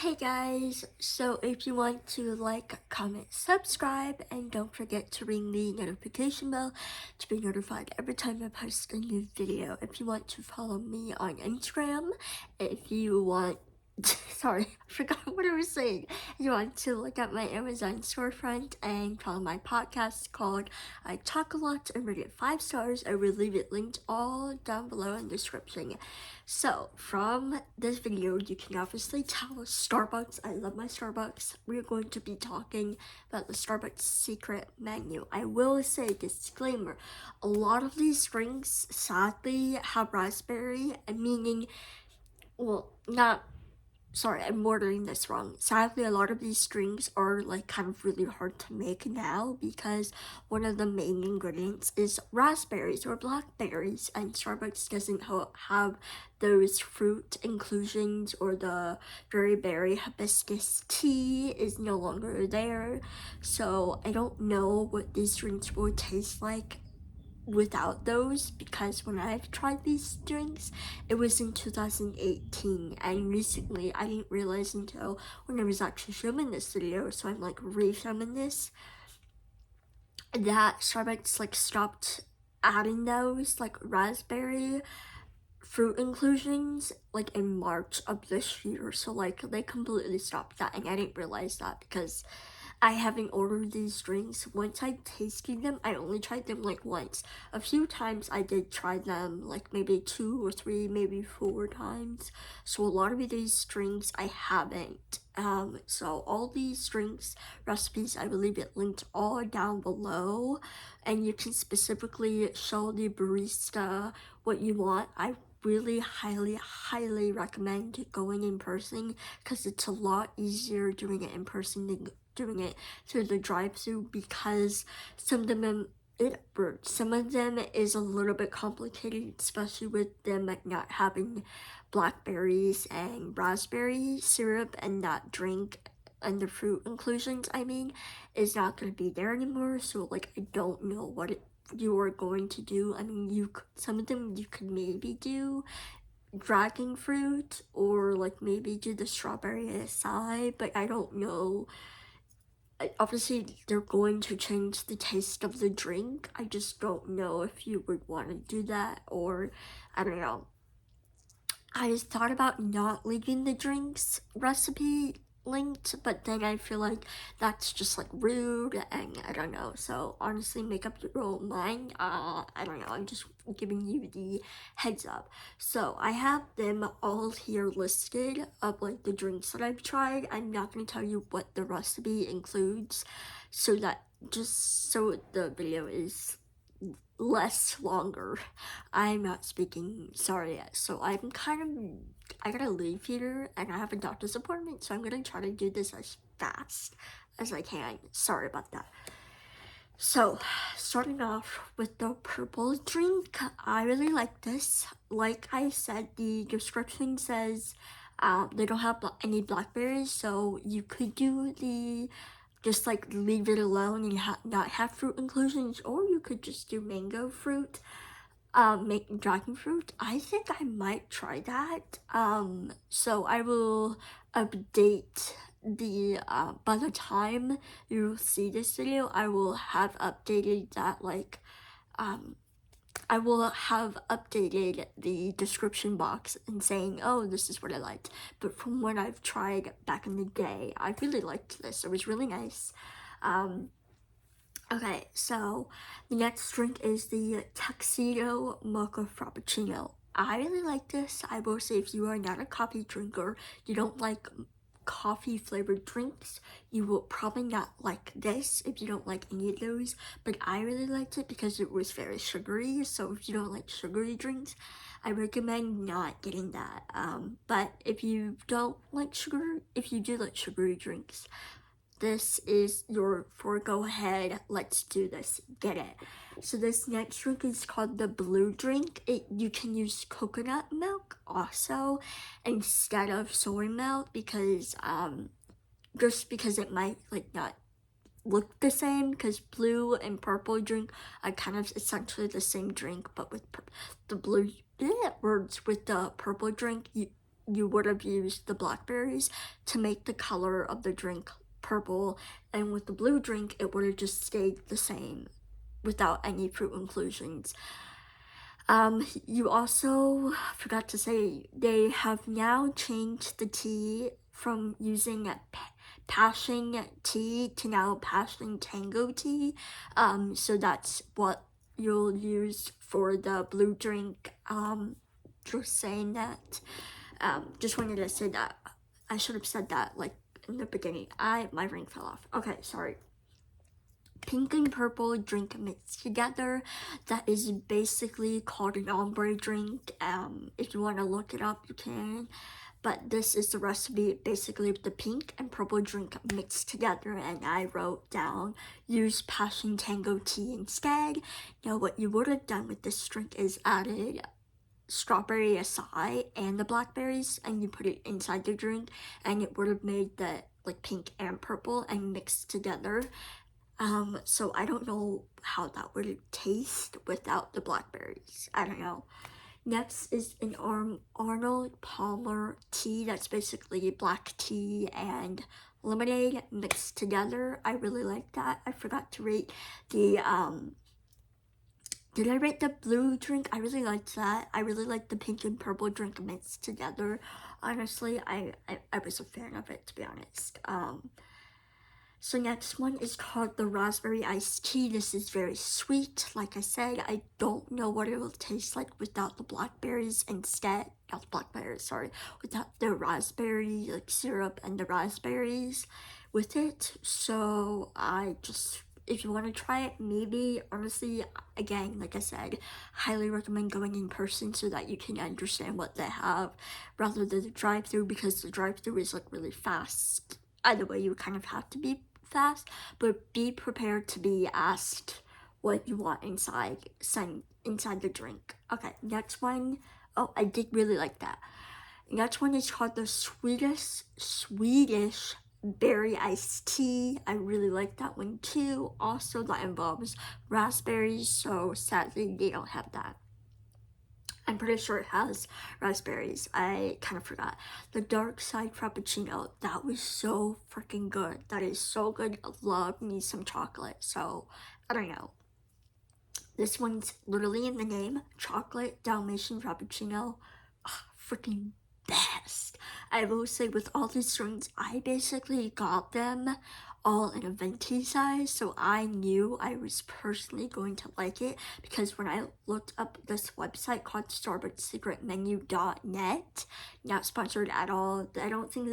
Hey guys, so if you want to like, comment, subscribe, and don't forget to ring the notification bell to be notified every time I post a new video. If you want to follow me on Instagram, if you want sorry, I forgot what I was saying. If you want to look at my Amazon storefront and follow my podcast called I Talk a Lot and rate it 5 stars, I will leave it linked all down below in the description. So, from this video, you can obviously tell Starbucks, I love my Starbucks. We're going to be talking about the Starbucks secret menu. I will say, disclaimer, a lot of these drinks sadly have raspberry, meaning, well, not, sorry, I'm ordering this wrong. Sadly, a lot of these drinks are like kind of really hard to make now because one of the main ingredients is raspberries or blackberries, and Starbucks doesn't have those fruit inclusions, or the very berry hibiscus tea is no longer there. So I don't know what these drinks will taste like without those, because when I've tried these drinks, it was in 2018, and recently I didn't realize until when I was actually filming this video, so I'm like re-filming this, that Starbucks like stopped adding those like raspberry fruit inclusions like in March of this year. So like they completely stopped that, and I didn't realize that because I haven't ordered these drinks. Once I tasted them, I only tried them like once. A few times I did try them, like maybe 2 or 3, maybe 4 times. So a lot of these drinks I haven't. So all these drinks recipes, I will leave it linked all down below, and you can specifically show the barista what you want. I really highly recommend going in person, because it's a lot easier doing it in person than doing it through the drive-through, because some of them is a little bit complicated, especially with them like not having blackberries and raspberry syrup, and that drink and the fruit inclusions I mean is not going to be there anymore. So like I don't know what you are going to do. I mean, some of them you could maybe do dragon fruit, or like maybe do the strawberry acai, but I don't know. Obviously they're going to change the taste of the drink. I just don't know if you would want to do that, or I don't know. I just thought about not leaving the drinks recipe linked, but then I feel like that's just like rude, and I don't know. So honestly, make up your own mind. I don't know. I'm just giving you the heads up. So I have them all here listed of like the drinks that I've tried. I'm not gonna tell you what the recipe includes, so that just so the video is less longer. I'm not speaking sorry yet, so I gotta leave here and I have a doctor's appointment, so I'm gonna try to do this as fast as I can. Sorry about that. So, starting off with the purple drink, I really like this. Like I said, the description says they don't have any blackberries, so you could do the just like leave it alone and not have fruit inclusions, or you could just do mango fruit, make dragon fruit. I think I might try that. So I will update the by the time you see this video, I will have updated that, like I will have updated the description box and saying, oh, this is what I liked. But from what I've tried back in the day, I really liked this. It was really nice. Okay, so the next drink is the Tuxedo Mocha Frappuccino. I really like this. I will say, if you are not a coffee drinker, you don't like coffee flavored drinks, you will probably not like this if you don't like any of those, but I really liked it because it was very sugary. So if you don't like sugary drinks, I recommend not getting that. But if you don't like sugar, if you do like sugary drinks, this is your go ahead, let's do this, get it. So this next drink is called the blue drink. You can use coconut milk also instead of soy milk, because just because it might like not look the same, because blue and purple drink are kind of essentially the same drink, but with the blue words with the purple drink, you would have used the blackberries to make the color of the drink purple, and with the blue drink it would have just stayed the same without any fruit inclusions. You also forgot to say they have now changed the tea from using passion tea to now passion tango tea. So that's what you'll use for the blue drink. Just saying that. Just wanted to say that. I should have said that like in the beginning. My ring fell off. Okay, sorry. Pink and purple drink mixed together. That is basically called an ombre drink. If you want to look it up, you can. But this is the recipe, basically with the pink and purple drink mixed together, and I wrote down use passion tango tea instead. Now what you would have done with this drink is added strawberry acai and the blackberries, and you put it inside the drink, and it would have made the like pink and purple and mixed together. So I don't know how that would taste without the blackberries. I don't know. Next is an Arnold Palmer tea. That's basically black tea and lemonade mixed together. I really like that. I forgot to rate the, did I rate the blue drink? I really liked that. I really liked the pink and purple drink mixed together. Honestly, I was a fan of it, to be honest. So next one is called the raspberry iced tea. This is very sweet. Like I said, I don't know what it will taste like without the blackberries instead. Not the blackberries, sorry. Without the raspberry like syrup and the raspberries with it. So if you want to try it, maybe, honestly, again, like I said, highly recommend going in person so that you can understand what they have rather than the drive-thru, because the drive-thru is like really fast. Either way, you kind of have to be fast, but be prepared to be asked what you want inside the drink. Okay, next one. Oh, I did really like that. Next one is called the Swedish berry iced tea. I really like that one too. Also, that involves raspberries, so sadly they don't have that. I'm pretty sure it has raspberries. I kind of forgot. The Dark Side Frappuccino. That was so freaking good. That is so good. I love me some chocolate. So, I don't know. This one's literally in the name. Chocolate Dalmatian Frappuccino. Freaking best. I will say with all these drinks, I basically got them all in a venti size, so I knew I was personally going to like it, because when I looked up this website called StarbucksSecretMenu.net, not sponsored at all, I don't think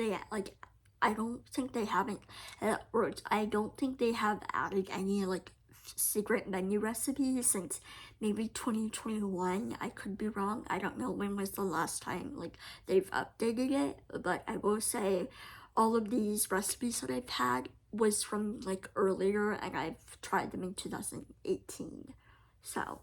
they have added any like secret menu recipes since maybe 2021. I could be wrong. I don't know when was the last time like they've updated it, but I will say all of these recipes that I've had was from like earlier, and I've tried them in 2018. So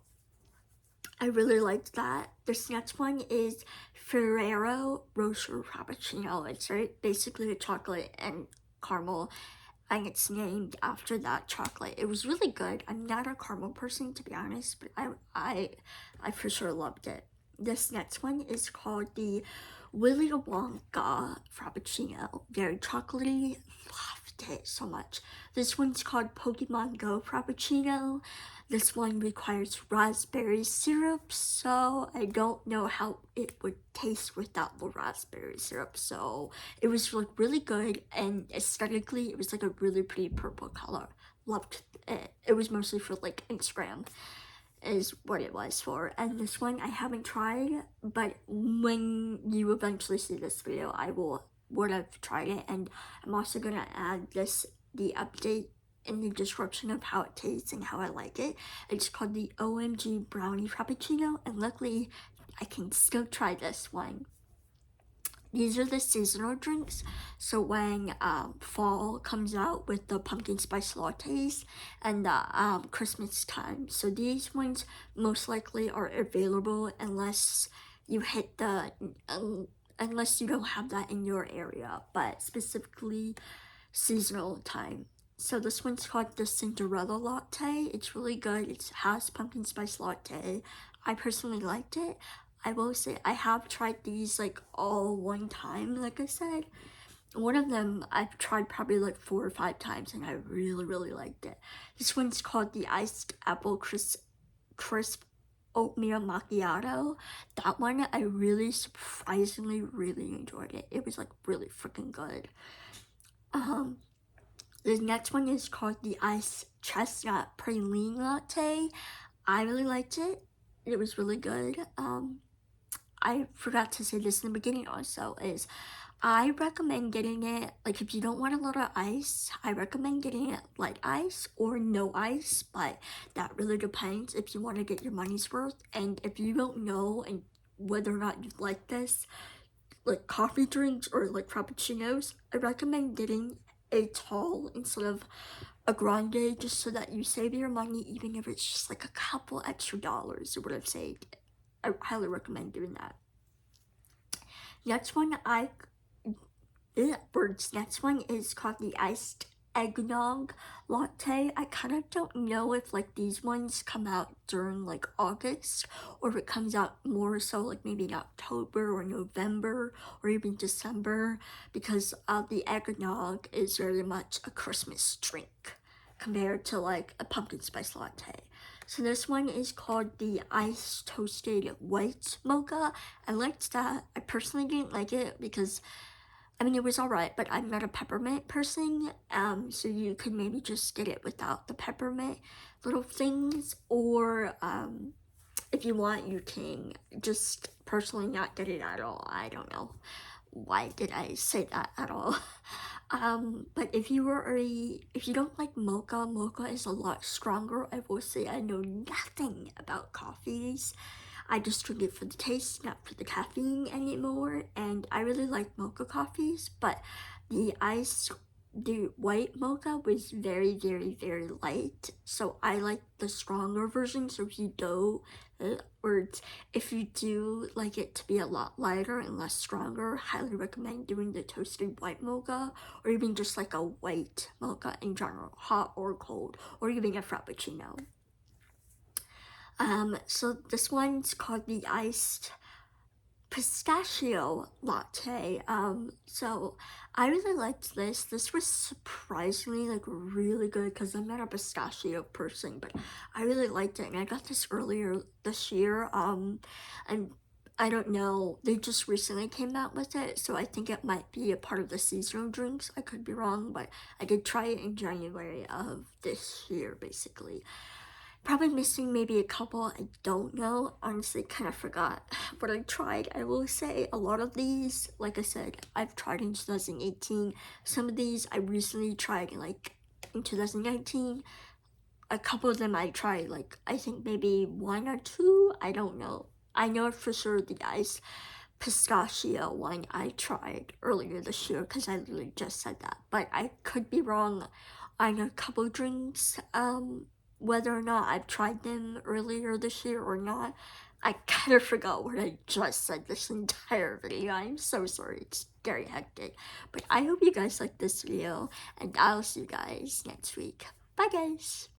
I really liked that. This next one is Ferrero Rocher Frappuccino. It's basically a chocolate and caramel, and it's named after that chocolate. It was really good. I'm not a caramel person, to be honest, but I for sure loved it. This next one is called the Willy Wonka Frappuccino. Very chocolatey. Loved it so much. This one's called Pokemon Go Frappuccino. This one requires raspberry syrup, so I don't know how it would taste without the raspberry syrup. So it was like really good, and aesthetically it was like a really pretty purple color. Loved it. It was mostly for like Instagram is what it was for. And this one I haven't tried, but when you eventually see this video, I would have tried it, and I'm also gonna add the update in the description of how it tastes and how I like it. It's called the OMG Brownie Frappuccino, and luckily I can still try this one. These are the seasonal drinks, so when fall comes out with the pumpkin spice lattes and the Christmas time. So these ones most likely are available unless you unless you don't have that in your area, but specifically seasonal time. So this one's called the Cinderella Latte. It's really good. It has pumpkin spice latte. I personally liked it. I will say I have tried these like all one time, like I said. One of them I've tried probably like 4 or 5 times and I really, really liked it. This one's called the Iced Apple Crisp Oatmeal Macchiato. That one I really surprisingly really enjoyed it. It was like really freaking good. Um, the next one is called the Iced Chestnut Praline Latte. I really liked it. It was really good. I forgot to say this in the beginning also, is I recommend getting it, like if you don't want a lot of ice, I recommend getting it light ice or no ice, but that really depends if you want to get your money's worth. And if you don't know and whether or not you like this, like coffee drinks or like frappuccinos, I recommend getting a tall instead of a grande, just so that you save your money, even if it's just like a couple extra dollars or what I've saved. I highly recommend doing that. Next one next one is called the Iced Eggnog Latte. I kind of don't know if like these ones come out during like August or if it comes out more so like maybe in October or November or even December, because the eggnog is very much a Christmas drink compared to like a pumpkin spice latte. So this one is called the Iced Toasted White Mocha. I liked that. I personally didn't like it because I mean, it was alright, but I'm not a peppermint person, so you could maybe just get it without the peppermint little things, or if you want, you can just personally not get it at all. I don't know why did I say that at all. But if you don't like mocha, mocha is a lot stronger. I will say I know nothing about coffees. I just drink it for the taste, not for the caffeine anymore. And I really like mocha coffees, but the white mocha was very, very, very light. So I like the stronger version. So if you do, or if you do like it to be a lot lighter and less stronger, highly recommend doing the toasted white mocha, or even just like a white mocha in general, hot or cold, or even a frappuccino. So this one's called the Iced Pistachio Latte. So I really liked this. This was surprisingly like really good because I'm not a pistachio person, but I really liked it and I got this earlier this year. And I don't know, they just recently came out with it, so I think it might be a part of the seasonal drinks. I could be wrong, but I did try it in January of this year, basically. Probably missing maybe a couple, I don't know. Honestly, kind of forgot what I tried. I will say a lot of these, like I said, I've tried in 2018. Some of these I recently tried like in 2019. A couple of them I tried like I think maybe 1 or 2. I don't know. I know for sure the Iced Pistachio one I tried earlier this year because I literally just said that. But I could be wrong on a couple drinks. Whether or not I've tried them earlier this year or not, I kind of forgot what I just said this entire video. I'm so sorry, it's very hectic. But I hope you guys like this video, and I'll see you guys next week. Bye guys!